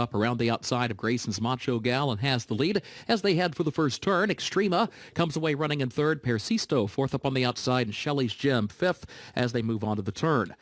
up around the outside of Grayson's Macho Gal and has the lead as they head for the first turn. Extrema comes away running in third. Persisto fourth up on the outside, and Shelley's Gem fifth as they move on to the turn.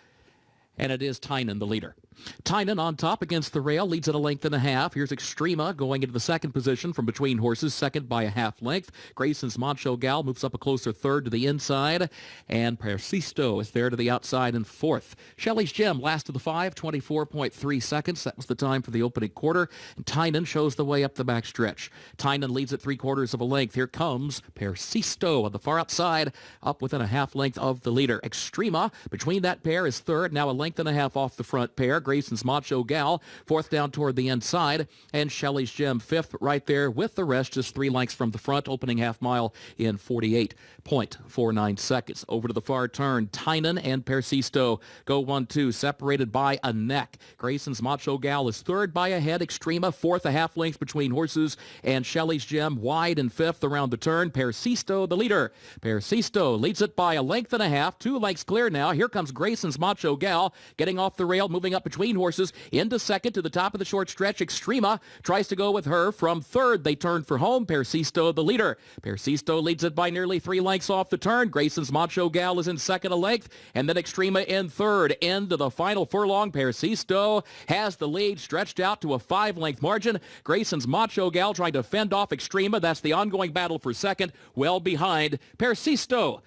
And it is Tynan the leader. Tynan on top against the rail, leads at a length and a half. Here's Extrema going into the second position from between horses, second by a half length. Grayson's Macho Gal moves up a closer third to the inside, and Persisto is there to the outside in fourth. Shelley's Gem last of the five, 24.3 seconds. That was the time for the opening quarter, and Tynan shows the way up the backstretch. Tynan leads at 3/4 of a length. Here comes Persisto on the far outside, up within a half length of the leader. Extrema between that pair is third, now a length and a half off the front pair. Grayson's Macho Gal fourth down toward the inside, and Shelley's Gem fifth right there with the rest, just 3 lengths from the front, opening half mile in 48.49 seconds. Over to the far turn, Tynan and Persisto go 1-2, separated by a neck. Grayson's Macho Gal is third by a head. Extrema fourth, a half length between horses, and Shelley's Gem wide in fifth around the turn. Persisto the leader. Persisto leads it by a length and a half, 2 lengths clear now. Here comes Grayson's Macho Gal getting off the rail, moving up between horses into second to the top of the short stretch. Extrema tries to go with her from third. They turn for home. Persisto the leader. Persisto leads it by nearly 3 lengths off the turn. Grayson's Macho Gal is in second a length, and then Extrema in third. Into the final furlong, Persisto has the lead stretched out to a 5-length margin. Grayson's Macho Gal trying to fend off Extrema. That's the ongoing battle for second, well behind Persisto.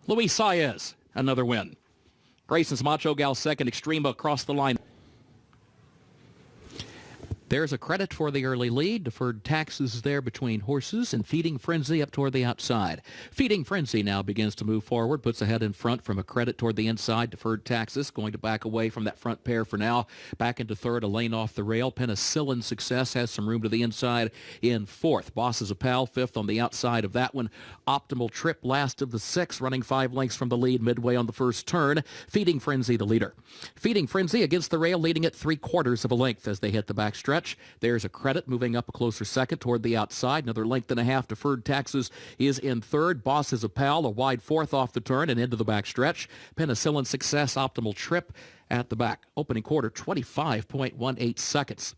Luis Saez, another win. Grayson's Macho Gal second, Extrema across the line. There's a credit for the early lead. Deferred taxes there between horses, and Feeding Frenzy up toward the outside. Feeding Frenzy now begins to move forward, puts ahead in front from a credit toward the inside. Deferred taxes going to back away from that front pair for now. Back into third, a lane off the rail. Penicillin Success has some room to the inside in fourth. Bosses of Pal fifth on the outside of that one. Optimal Trip last of the 6, running 5 lengths from the lead midway on the first turn. Feeding Frenzy the leader. Feeding Frenzy against the rail, leading at 3/4 of a length as they hit the backstretch. There's a credit moving up a closer second toward the outside. Another length and a half. Deferred taxes is in third. Bosses of Pal a wide fourth off the turn and into the backstretch. Penicillin Success, Optimal Trip at the back. Opening quarter, 25.18 seconds.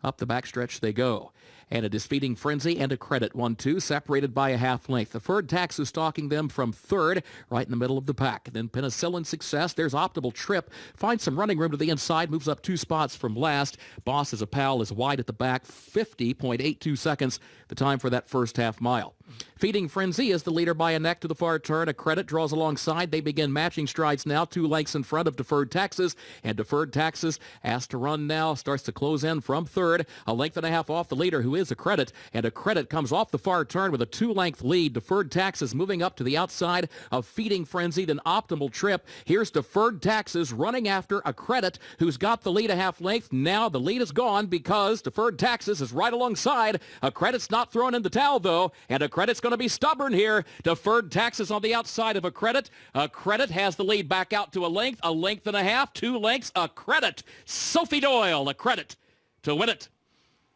Up the backstretch they go. And it is Feeding Frenzy and a credit, 1-2, separated by a half length. Deferred taxes stalking them from third, right in the middle of the pack. Then Penicillin Success. There's Optimal Trip. Finds some running room to the inside, moves up 2 spots from last. Bosses of Pal is wide at the back, 50.82 seconds, the time for that first half mile. Feeding Frenzy is the leader by a neck to the far turn. A credit draws alongside. They begin matching strides now, 2 lengths in front of Deferred Taxes. And Deferred Taxes asked to run now, starts to close in from third. A length and a half off the leader, who is a credit. And a credit comes off the far turn with a 2-length lead. Deferred Taxes moving up to the outside of Feeding Frenzy, then Optimal Trip. Here's Deferred Taxes running after a credit who's got the lead a half length. Now the lead is gone because Deferred Taxes is right alongside. A credit's not thrown in the towel, though, and a credit's going to be stubborn here. Deferred Taxes on the outside of a credit. A credit has the lead back out to a length and a half, 2 lengths, a credit. Sophie Doyle, a credit to win it.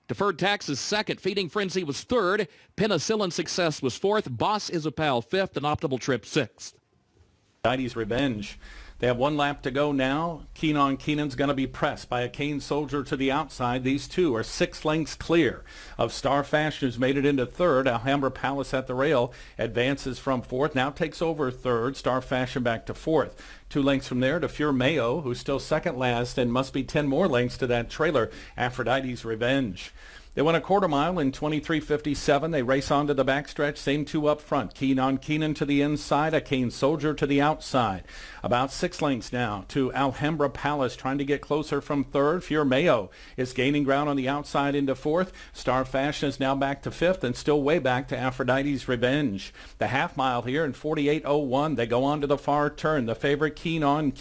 Deferred Taxes second. Feeding Frenzy was third. Penicillin Success was fourth. Boss is a Pal fifth, and Optimal Trip sixth. Aphrodite's Revenge. They have 1 lap to go now. Keenan Keenan's going to be pressed by a Cane Soldier to the outside. These two are 6 lengths clear of Star Fashion, who's made it into third. Alhambra Palace at the rail advances from fourth, now takes over third. Star Fashion back to fourth. 2 lengths from there to Fure Mayo, who's still second last, and must be 10 more lengths to that trailer, Aphrodite's Revenge. They went a 1/4 mile in 23:57. They race on to the backstretch. Same 2 up front. Keenan to the inside, a Cane Soldier to the outside. About 6 lengths now to Alhambra Palace, trying to get closer from third. Fure Mayo is gaining ground on the outside into fourth. Star Fashion is now back to fifth and still way back to Aphrodite's Revenge. The half mile here in 48:01. They go on to the far turn. The favorite Keenan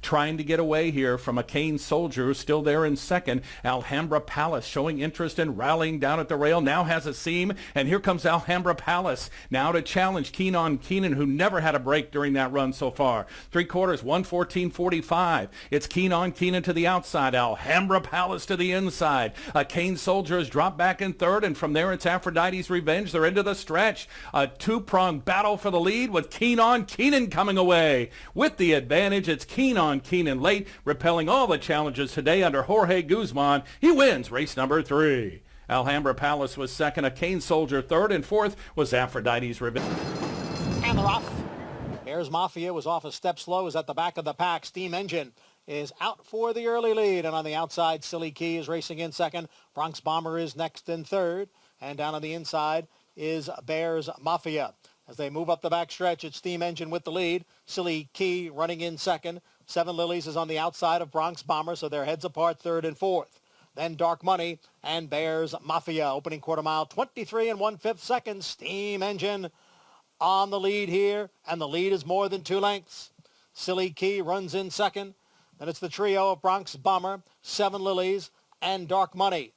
trying to get away here from a Cane Soldier, who's still there in second. Alhambra Palace showing interest in Engine rallying down at the rail, now has a seam, and here comes Alhambra Palace now to challenge Keen on Keenan, who never had a break during that run so far. 3/4, 1:14.45. It's Keen on Keenan to the outside, Alhambra Palace to the inside. A Cane Soldier has dropped back in third, and from there it's Aphrodite's Revenge. They're into the stretch. A two-pronged battle for the lead with Keen on Keenan coming away with the advantage. It's Keen on Keenan late, repelling all the challenges today under Jorge Guzman. He wins race number 3. Alhambra Palace was second, a Cane Soldier third, and fourth was Aphrodite's Revenge. And they're off. Bears Mafia was off a step slow, is at the back of the pack. Steam Engine is out for the early lead, and on the outside, Silly Key is racing in second. Bronx Bomber is next in third, and down on the inside is Bears Mafia. As they move up the back stretch, it's Steam Engine with the lead. Silly Key running in second. Seven Lilies is on the outside of Bronx Bomber, so they're heads apart third and fourth. Then Dark Money and Bears Mafia. Opening quarter mile, 23 1/5 seconds. Steam Engine on the lead here, and the lead is more than 2 lengths. Silly Key runs in second. Then it's the trio of Bronx Bomber, Seven Lilies, and Dark Money.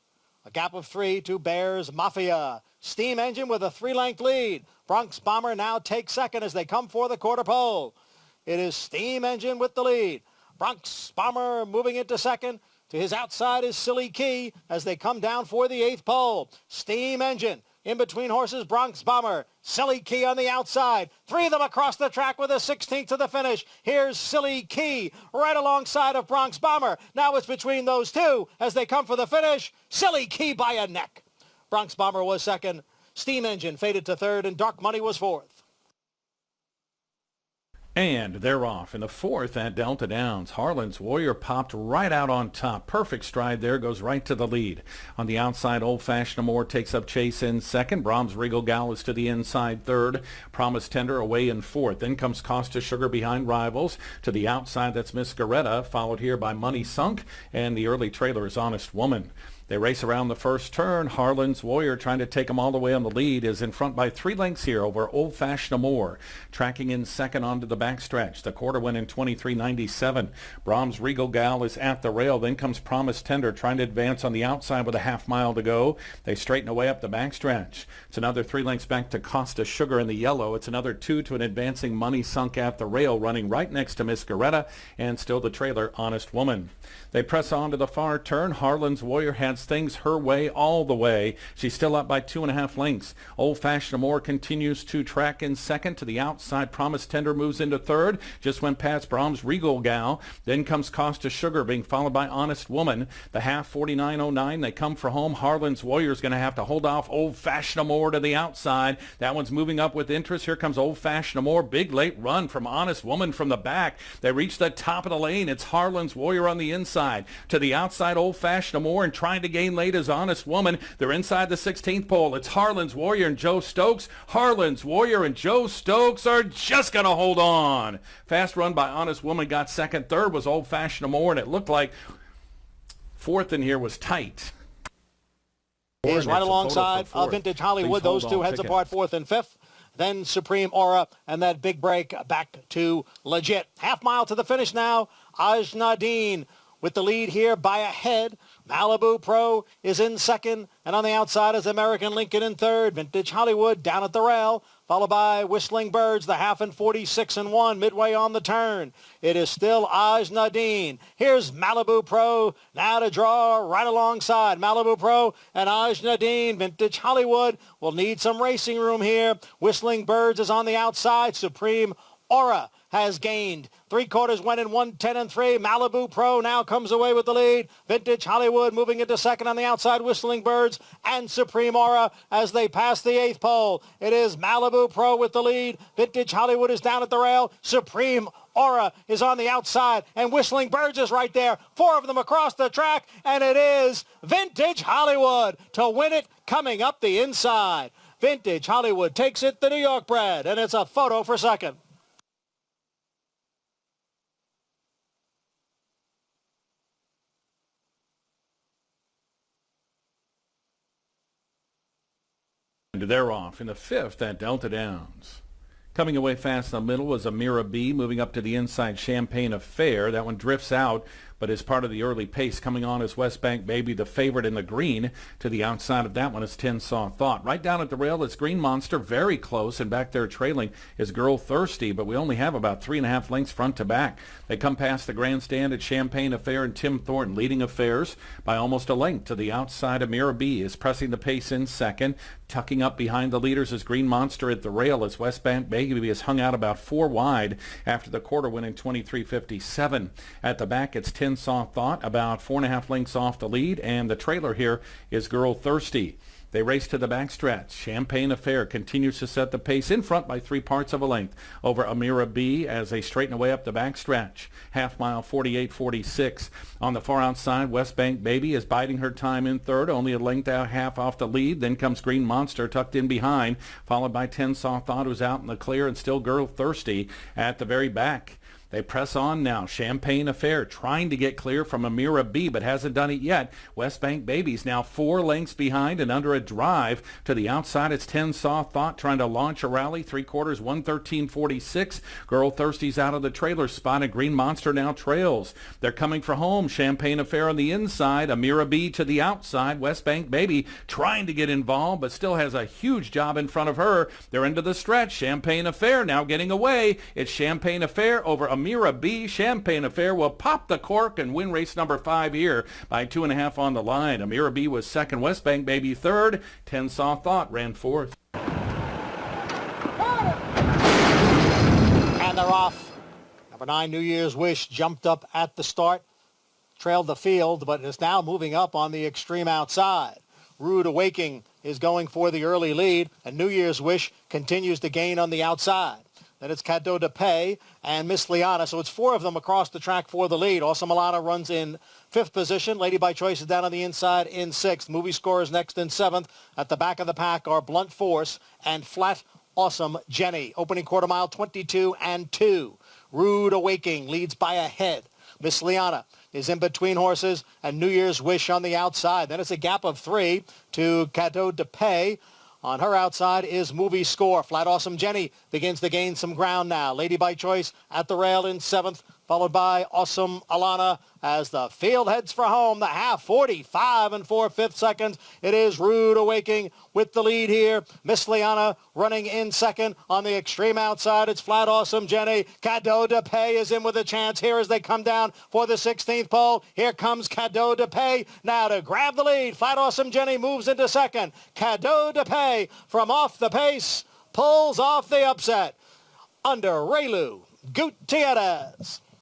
A gap of 3 to Bears Mafia. Steam Engine with a 3-length lead. Bronx Bomber now takes second as they come for the quarter pole. It is Steam Engine with the lead. Bronx Bomber moving into second. To his outside is Silly Key as they come down for the 8th pole. Steam Engine in between horses, Bronx Bomber. Silly Key on the outside. 3 of them across the track with a 16th to the finish. Here's Silly Key right alongside of Bronx Bomber. Now it's between those two as they come for the finish. Silly Key by a neck. Bronx Bomber was second. Steam Engine faded to third, and Dark Money was fourth. And they're off. In the fourth at Delta Downs, Harlan's Warrior popped right out on top. Perfect stride there, goes right to the lead. On the outside, Old Fashioned Amore takes up chase in second. Brahms Regal Gal is to the inside third. Promise Tender away in fourth. Then comes Costa Sugar behind Rivals. To the outside, that's Miss Garetta, followed here by Money Sunk. And the early trailer is Honest Woman. They race around the first turn. Harlan's Warrior, trying to take them all the way on the lead, is in front by 3 lengths here over Old Fashioned Amore. Tracking in second onto the backstretch. The quarter went in 23.97. Brahms Regal Gal is at the rail. Then comes Promise Tender, trying to advance on the outside with a half mile to go. They straighten away up the backstretch. It's another 3 lengths back to Costa Sugar in the yellow. It's another 2 to an advancing Money Sunk at the rail, running right next to Miss Garetta, and still the trailer, Honest Woman. They press on to the far turn. Harlan's Warrior has things her way all the way. She's still up by 2.5 lengths. Old Fashioned Amore continues to track in second. To the outside, Promise Tender moves into third. Just went past Brahms Regal Gal. Then comes Costa Sugar, being followed by Honest Woman. The half, 49.09. They come for home. Harlan's Warrior is going to have to hold off Old Fashioned Amore to the outside. That one's moving up with interest. Here comes Old Fashioned Amore. Big late run from Honest Woman from the back. They reach the top of the lane. It's Harlan's Warrior on the inside. To the outside, Old Fashioned Amore, and trying to gain late is Honest Woman. They're inside the 16th pole. It's Harlan's Warrior and Joe Stokes. Harlan's Warrior and Joe Stokes are just going to hold on. Fast run by Honest Woman got second. Third was Old Fashioned Amore, and it looked like fourth in here was tight. Is right alongside Vintage Hollywood. Those two heads apart, fourth and fifth. Then Supreme Aura, and that big break back to Legit. Half mile to the finish now. Ajnadine with the lead here by a head. Malibu Pro is in second, and on the outside is American Lincoln in third. Vintage Hollywood down at the rail, followed by Whistling Birds, the half in 46-1, midway on the turn. It is still Ajnadine. Here's Malibu Pro now to draw right alongside. Malibu Pro and Ajnadine. Vintage Hollywood will need some racing room here. Whistling Birds is on the outside. Supreme Aura has gained. 3/4 went in 1:10-3. Malibu Pro now comes away with the lead. Vintage Hollywood moving into second on the outside. Whistling Birds and Supreme Aura as they pass the 8th pole. It is Malibu Pro with the lead. Vintage Hollywood is down at the rail. Supreme Aura is on the outside, and Whistling Birds is right there. 4 of them across the track, and it is Vintage Hollywood to win it coming up the inside. Vintage Hollywood takes it, the New York bred, and it's a photo for second. They're off. In the fifth at Delta Downs. Coming away fast in the middle was Amira B, moving up to the inside, Champagne Affair. That one drifts out but is part of the early pace. Coming on is West Bank Baby, the favorite in the green. To the outside of that one is 10 Saw Thought. Right down at the rail is Green Monster, very close, and back there trailing is Girl Thirsty, but we only have about 3.5 lengths front to back. They come past the grandstand at Champagne Affair and Tim Thornton leading affairs by almost a length. To the outside, Amira B is pressing the pace in second. Tucking up behind the leaders is Green Monster at the rail as West Bank Baby is hung out about 4 wide after the quarter, winning 23.57. At the back, it's 10 Saw Thought, about 4.5 lengths off the lead, and the trailer here is Girl Thirsty. They race to the backstretch. Champagne Affair continues to set the pace in front by 3/4 of a length over Amira B as they straighten away up the backstretch. Half mile 48.46. On the far outside, West Bank Baby is biding her time in third, only a length out half off the lead. Then comes Green Monster tucked in behind, followed by 10 Saw Thought, who's out in the clear, and still Girl Thirsty at the very back. They press on now. Champagne Affair trying to get clear from Amira B, but hasn't done it yet. West Bank Baby's now 4 lengths behind and under a drive. To the outside, it's 10 Saw Thought trying to launch a rally. 3/4, 1:13.46. Girl Thirsty's out of the trailer spot, and Green Monster now trails. They're coming for home. Champagne Affair on the inside. Amira B to the outside. West Bank Baby trying to get involved, but still has a huge job in front of her. They're into the stretch. Champagne Affair now getting away. It's Champagne Affair over Amira B. Champagne Affair will pop the cork and win race number 5 here by 2.5 on the line. Amira B was second, West Bank Baby third, 10 Saw Thought ran fourth. And they're off. Number 9, New Year's Wish, jumped up at the start, trailed the field, but is now moving up on the extreme outside. Rude Awakening is going for the early lead, and New Year's Wish continues to gain on the outside. Then it's Cadeau de Pay and Miss Liana. So it's 4 of them across the track for the lead. Awesome Alana runs in 5th position. Lady by Choice is down on the inside in 6th. Movie Score is next in 7th. At the back of the pack are Blunt Force and Flat Awesome Jenny. Opening quarter mile, 22-2. Rude Awakening leads by a head. Miss Liana is in between horses, and New Year's Wish on the outside. Then it's a gap of 3 to Cadeau de Pay. On her outside is Movie Score. Flat Awesome Jenny begins to gain some ground now. Lady by Choice at the rail in 7th, followed by Awesome Alana as the field heads for home. The half, 45 4/5 seconds. It is Rude Awakening with the lead here. Miss Liana running in second. On the extreme outside, it's Flat Awesome Jenny. Cadeau de Pay is in with a chance here as they come down for the 16th pole. Here comes Cadeau de Pay now to grab the lead. Flat Awesome Jenny moves into second. Cadeau de Pay from off the pace pulls off the upset under Raylu Gutierrez.